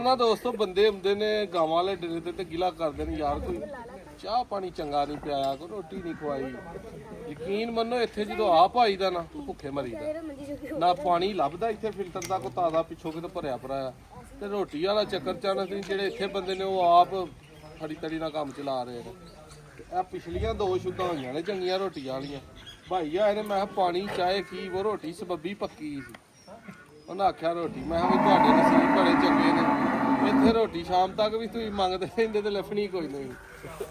ਨਾ ਦੋਸਤੋ ਬੰਦੇ ਹੁੰਦੇ ਨੇ ਗਾਵਾਂ ਵਾਲੇ ਡੇਰੇ ਤੇ ਗਿਲਾ ਕਰਦੇ ਨੇ ਯਾਰ ਕੋਈ ਚਾਹ ਪਾਣੀ ਚੰਗਾ ਨਹੀਂ ਪਿਆਇਆ ਕੋਈ ਰੋਟੀ ਨਹੀਂ ਖਵਾਈ। ਯਕੀਨ ਮੰਨੋ ਇੱਥੇ ਜਦੋਂ ਆਪ ਆਈਦਾ ਨਾ ਭੁੱਖੇ ਮਰੀਦਾ ਨਾ ਪਾਣੀ ਲੱਭਦਾ ਇੱਥੇ ਫਿਲਟਰ ਦਾ ਕੋਈ ਤਾਜ਼ਾ ਪਿੱਛੋਂ ਕਿਤੇ ਭਰਿਆ ਭਰਾਇਆ ਤੇ ਰੋਟੀ ਵਾਲਾ ਚੱਕਰ ਚਾਣਾ ਸੀ ਜਿਹੜੇ ਇੱਥੇ ਬੰਦੇ ਨੇ ਉਹ ਆਪ ਫੜੀ ਤੜੀ ਨਾਲ ਕੰਮ ਚਲਾ ਰਹੇ ਨੇ। ਇਹ ਪਿਛਲੀਆਂ ਦੋ ਸ਼ੁੱਧਾਂ ਹੋਈਆਂ ਨੇ ਚੰਗੀਆਂ ਰੋਟੀਆਂ ਵਾਲੀਆਂ ਭਾਈ ਆਏ ਨੇ। ਮੈਂ ਕਿਹਾ ਪਾਣੀ ਚਾਹੇ ਕੀ ਉਹ ਰੋਟੀ ਸਬੱਬੀ ਪੱਕੀ ਸੀ। ਉਹਨਾਂ ਆਖਿਆ ਰੋਟੀ ਮੈਂ ਕਿਹਾ ਵੀ ਤੁਹਾਡੇ ਨਸੀਬ ਬੜੇ ਚੰਗੇ ਨੇ ਇੱਥੇ ਰੋਟੀ ਸ਼ਾਮ ਤੱਕ ਵੀ ਤੁਸੀਂ ਮੰਗਦੇ ਰਹਿੰਦੇ ਤੇ ਲੱਭਣੀ ਕੋਈ ਨਹੀਂ।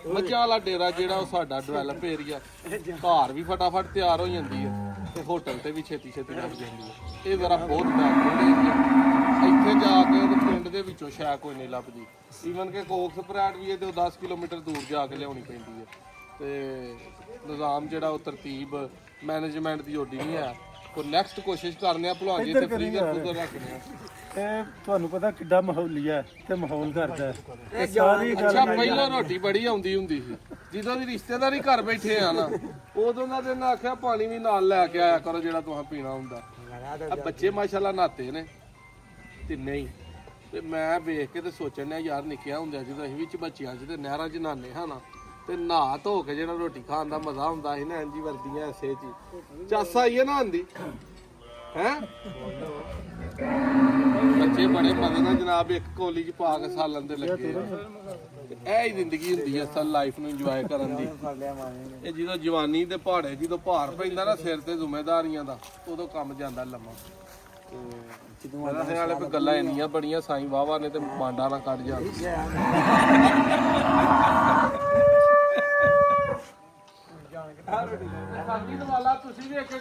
ਮੱਝਾਂ ਵਾਲਾ ਡੇਰਾ ਜਿਹੜਾ ਉਹ ਸਾਡਾ ਡਿਵੈਲਪ ਏਰੀਆ ਘਰ ਵੀ ਫਟਾਫਟ ਤਿਆਰ ਹੋ ਜਾਂਦੀ ਹੈ ਤੇ ਹੋਟਲ ਤੇ ਵੀ ਛੇਤੀ ਛੇਤੀ ਲੱਗ ਜਾਂਦੀ ਹੈ। ਇਹ ਜ਼ਰਾ ਬਹੁਤ ਬੈਕਵਰਡ ਏਰੀਆ ਇੱਥੇ ਜਾ ਕੇ ਉਹ ਪਿੰਡ ਦੇ ਵਿੱਚੋਂ ਸ਼ਾਇਦ ਕੋਈ ਨਹੀਂ ਲੱਭਦੀ। ਈਵਨ ਕਿ ਕੋਕਸ ਪਰਾਟ ਵੀ ਇਹਦੇ 10 ਕਿਲੋਮੀਟਰ ਦੂਰ ਜਾ ਕੇ ਲਿਆਉਣੀ ਪੈਂਦੀ ਹੈ ਤੇ ਨਿਜ਼ਾਮ ਜਿਹੜਾ ਉਹ ਤਰਤੀਬ ਮੈਨੇਜਮੈਂਟ ਦੀ ਓਡੀ ਨਹੀਂ ਹੈ। ਕੋਈ ਨੈਕਸਟ ਕੋਸ਼ਿਸ਼ ਕਰਨੇ ਆ ਭਲਵਾਨ ਜੀ ਇੱਥੇ ਫਰੀਜ਼ਰ ਫੂਜ਼ਰ ਰੱਖਣੇ ਆ। ਇਹ ਤੁਹਾਨੂੰ ਪਤਾ ਕਿੱਡਾ ਮਾਹੌਲੀਆ ਤੇ ਮਾਹੌਲ ਕਰਦਾ ਇਹ ਸਾਰੀ ਗੱਲ। ਅੱਛਾ ਪਹਿਲਾਂ ਰੋਟੀ ਬੜੀ ਆਉਂਦੀ ਹੁੰਦੀ ਸੀ ਜਦੋਂ ਦੀ ਰਿਸ਼ਤੇਦਾਰੀ ਘਰ ਬੈਠੇ ਆ ਨਾ ਉਦੋਂ ਦਾ ਦਿਨ ਆਖਿਆ ਪਾਣੀ ਵੀ ਨਾਲ ਲੈ ਕੇ ਆਇਆ ਕਰੋ ਜਿਹੜਾ ਤੁਸੀਂ ਪੀਣਾ ਹੁੰਦਾ। ਆ ਬੱਚੇ ਮਾਸ਼ਾਅੱਲਾ ਨਹਾਤੇ ਨੇ ਤਿੰਨੇ ਹੀ ਤੇ ਮੈਂ ਵੇਖ ਕੇ ਤੇ ਸੋਚਣ ਯਾਰ ਨਿੱਕਿਆ ਹੁੰਦਿਆ ਜਦੋਂ ਅਸੀਂ ਵਿੱਚ ਬੱਚਿਆਂ 'ਚ ਤੇ ਨਹਿਰਾਂ 'ਚ ਨਹਾਉਂਦੇ ਹਾਂ ਨਾ ਤੇ ਨਹਾ ਧੋ ਕੇ ਜਿਹੜਾ ਰੋਟੀ ਖਾਣ ਦਾ ਮਜ਼ਾ ਹੁੰਦਾ ਸੀ ਨਾ ਇੰਜੀ ਵਰਦੀਆਂ ਐਸੇ ਚ ਚਾਸਾ ਹੀ ਹੈ ਨਾ ਆਂਦੀ ਹੈ। ਬੱਚੇ ਬੜੇ ਮਜ਼ੇ ਨਾਲ ਜਨਾਬ ਇੱਕ ਕੋਲੀ 'ਚ ਪਾ ਕੇ ਸਾਲਣ ਦੇ ਲੱਗੇ। ਇਹ ਹੀ ਜ਼ਿੰਦਗੀ ਹੁੰਦੀ ਹੈ ਅਸਲ ਲਾਈਫ ਨੂੰ ਇੰਜੋਏ ਕਰਨ ਦੀ। ਇਹ ਜਦੋਂ ਜਵਾਨੀ ਦੇ ਪਹਾੜੇ ਜਦੋਂ ਭਾਰ ਪੈਂਦਾ ਨਾ ਸਿਰ ਤੇ ਜ਼ਿੰਮੇਵਾਰੀਆਂ ਦਾ ਉਦੋਂ ਕੰਮ ਜਾਂਦਾ ਲੰਮਾ। ਮੇਰਾ ਖਿਆਲ ਹੈ ਵੀ ਗੱਲਾਂ ਇੰਨੀਆਂ ਬੜੀਆਂ ਸਾਈਂ ਵਾਵਾ ਨੇ ਤੇ ਮਾਂਡਾ ਨਾ ਕੱਢ ਜਾਂਦੇ। ਸਾਡੀ ਦਵਾਲਾ ਤੁਸੀਂ ਵੀ ਇੱਕ